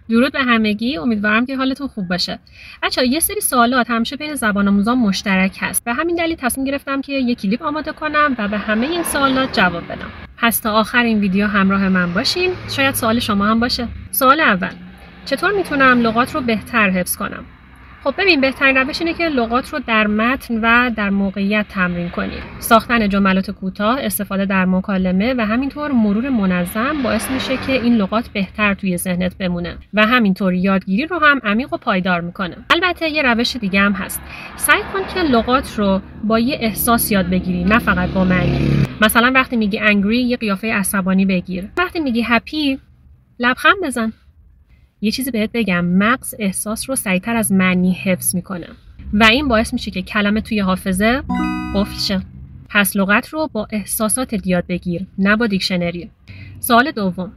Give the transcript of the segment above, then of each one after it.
درود به همگی، امیدوارم که حالتون خوب باشه. بچه‌ها یه سری سوالات همیشه بین زبان آموزان مشترک هست. به همین دلیل تصمیم گرفتم که یه کلیپ آماده کنم و به همه این سوالات جواب بدم. پس تا آخر این ویدیو همراه من باشین. شاید سوال شما هم باشه. سوال اول: چطور میتونم لغات رو بهتر حفظ کنم؟ خب ببین، بهترین روش اینه که لغات رو در متن و در موقعیت تمرین کنید. ساختن جملات کوتاه، استفاده در مکالمه و همینطور مرور منظم باعث میشه که این لغات بهتر توی ذهنت بمونه و همینطور یادگیری رو هم عمیق و پایدار میکنه. البته یه روش دیگه هم هست. سعی کن که لغات رو با یه احساس یاد بگیری، نه فقط با معنی. مثلا وقتی میگی angry یه قیافه عصبانی بگیر. وقتی میگی happy لبخند بزن. یه چیزی بهت بگم، مغز احساس رو سریعتر از معنی حفظ میکنه و این باعث میشه که کلمه توی حافظه قفل شه. پس لغت رو با احساسات یاد بگیر، نه با دیکشنری. سوال دوم: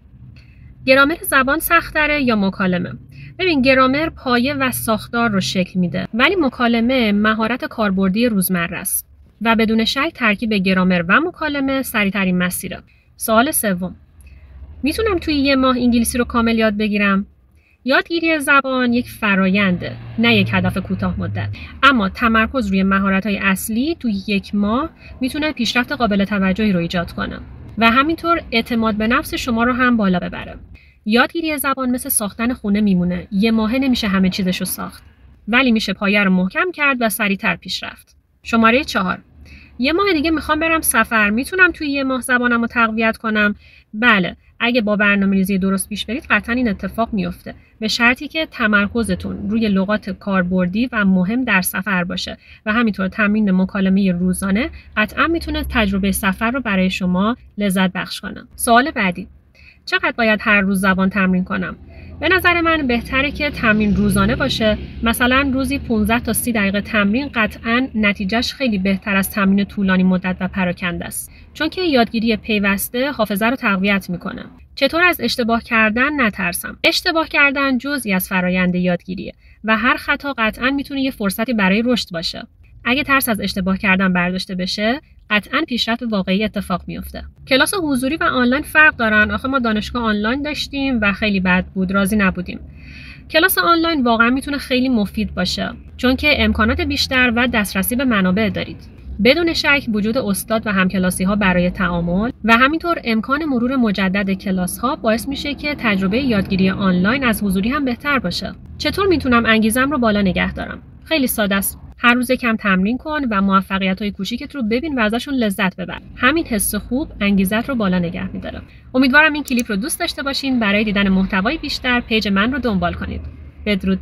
گرامر زبان سخت‌تره یا مکالمه؟ ببین، گرامر پایه و ساختار رو شکل میده، ولی مکالمه مهارت کاربردی روزمره است و بدون شک ترکیب گرامر و مکالمه سریع‌ترین مسیره. سوال سوم: میتونم توی یه ماه انگلیسی رو کامل یاد بگیرم؟ یادگیری زبان یک فراینده، نه یک هدف کوتاه مدت. اما تمرکز روی مهارت‌های اصلی توی یک ماه میتونه پیشرفت قابل توجهی رو ایجاد کنه و همینطور اعتماد به نفس شما رو هم بالا ببره. یادگیری زبان مثل ساختن خونه میمونه. یه ماهه نمیشه همه چیزشو ساخت، ولی میشه پایه رو محکم کرد و سریعتر پیش رفت. شماره 4: یه ماه دیگه میخوام برم سفر، میتونم توی یه ماه زبانم رو تقویت کنم؟ بله، اگه با برنامه‌ریزی درست پیش برید قطعا این اتفاق میفته، به شرطی که تمرکزتون روی لغات کاربردی و مهم در سفر باشه و همینطور تمرین مکالمه روزانه قطعا میتونه تجربه سفر رو برای شما لذت بخش کنه. سوال بعدی: چقدر باید هر روز زبان تمرین کنم؟ به نظر من بهتره که تمرین روزانه باشه. مثلا روزی 15 تا 30 دقیقه تمرین قطعاً نتیجهش خیلی بهتر از تمرین طولانی مدت و پراکنده است، چون که یادگیری پیوسته حافظه رو تقویت میکنه. چطور از اشتباه کردن نترسم؟ اشتباه کردن جزئی از فرایند یادگیریه و هر خطا قطعاً میتونه یه فرصتی برای رشد باشه. اگه ترس از اشتباه کردن برداشته بشه، قطعاً پیشرفت واقعی اتفاق میفته. کلاس حضوری و آنلاین فرق دارن. آخه ما دانشگاه آنلاین داشتیم و خیلی بد بود، راضی نبودیم. کلاس آنلاین واقعاً میتونه خیلی مفید باشه، چون که امکانات بیشتر و دسترسی به منابع دارید. بدون شک وجود استاد و همکلاسی‌ها برای تعامل و همینطور امکان مرور مجدد کلاس‌ها باعث میشه که تجربه یادگیری آنلاین از حضوری هم بهتر باشه. چطور میتونم انگیزم رو بالا نگه دارم؟ خیلی ساده است. هر روز کم تمرین کن و موفقیت‌های کوچیکت رو ببین و ازشون لذت ببر. همین حس خوب انگیزت رو بالا نگه می‌داره. امیدوارم این کلیپ رو دوست داشته باشین. برای دیدن محتوای بیشتر پیج من رو دنبال کنید. بدرود.